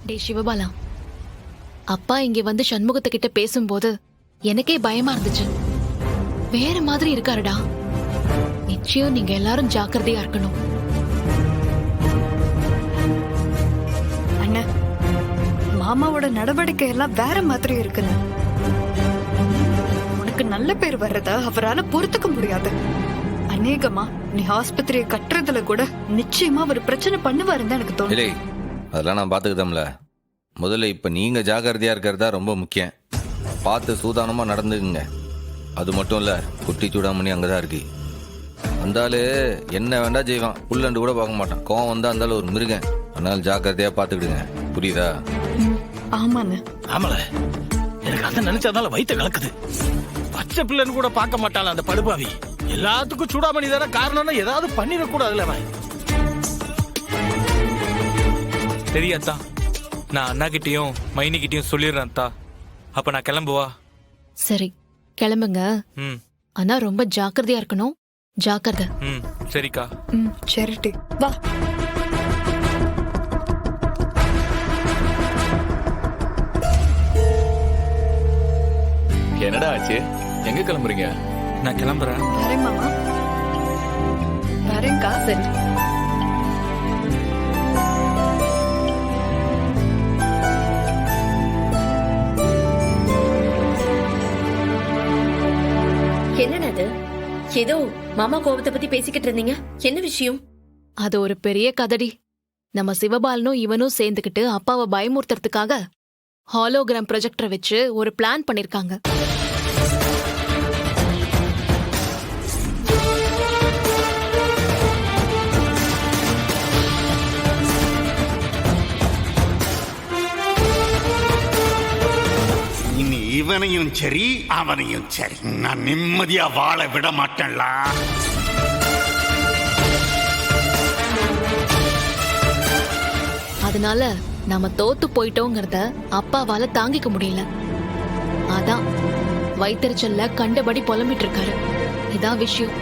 டேய் சிவபாலா, அப்பா இங்க வந்து சண்முகத்துக்கிட்ட பேசும்போது எனக்கே பயமா இருந்துச்சு. வேற மாதிரி இருக்காருடா. நிச்சயம் நீங்க எல்லாரும் ஜாக்கிரதையா இருக்கணும். அண்ணா, மாமாவோட நடவடிக்கை எல்லாம் வேற மாதிரி இருக்குன்னு. உனக்கு நல்ல பேர் வர்றத அவரால பொறுத்துக்க முடியாது. அநேகமா நீ ஆஸ்பத்திரியை கட்டுறதுல கூட நிச்சயமா அவர் பிரச்சனை பண்ணுவாருன்னு தான் எனக்கு தோணுது. அதெல்லாம் நான் பார்த்துக்கிட்டோம்ல. முதல்ல இப்போ நீங்கள் ஜாக்கிரதையாக இருக்கிறதா ரொம்ப முக்கியம். பார்த்து சூதானமாக நடந்துக்குங்க. அது மட்டும் இல்லை, குட்டி சூடாமணி அங்கே தான் இருக்கு. அந்தாலும் என்ன வேண்டா செய்வான், புல்லண்டு கூட பார்க்க மாட்டான். கோவம் வந்தால் அந்தாலும் ஒரு மிருகன். அதனால ஜாக்கிரதையாக பார்த்துக்கிடுங்க. புரியுதா? ஆமாண்ண. ஆமல, எனக்கு அதை நினைச்சாதால வயிற்ற கலக்குது. பச்சை பிள்ளைன்னு கூட பார்க்க மாட்டாள அந்த படுபாவி. எல்லாத்துக்கும் சூடாமணி தானே காரணம்னா ஏதாவது பண்ணிடக்கூடாதுல்ல அவன். தெரியாதா, நான் அண்ணா கிட்டயும் மைனி கிட்டயும் சொல்லிடுறேன் தா. அப்ப நான் கிளம்புவா? சரி கிளம்புங்க. ஆனா ரொம்ப ஜாக்கிரதையா இருக்கணும். ஜாக்கிரதை. சரிக்கா. சரிட்டி வா. என்னடா ஆச்சு? எங்க கிளம்புறீங்க? நான் கிளம்புறேன். வரேன் மாமா. வரேன்க்கா. சரி. என்னடா அது? ஏதோ மாமா கோபத்தை பத்தி பேசிக்கிட்டு இருந்தீங்க. என்ன விஷயம்? அது ஒரு பெரிய கதடி. நம்ம சிவபாலனும் இவனும் சேர்ந்துக்கிட்டு அப்பாவை பயமுறுத்துறதுக்காக ஹாலோகிராம் ப்ரொஜெக்டரை வச்சு ஒரு பிளான் பண்ணிருக்காங்க. இனி இவனையும் சரி அவனையும் சரி நான் நிம்மதியா வாழ விட மாட்டேன்ல. அதனால நாம தோத்து போயிட்டோங்கிறத அப்பாவால தாங்கிக்க முடியல. அதான் வயிற்றுச்சல்ல கண்டபடி புலம்பிட்டு இருக்காரு. இதான் விஷயம்.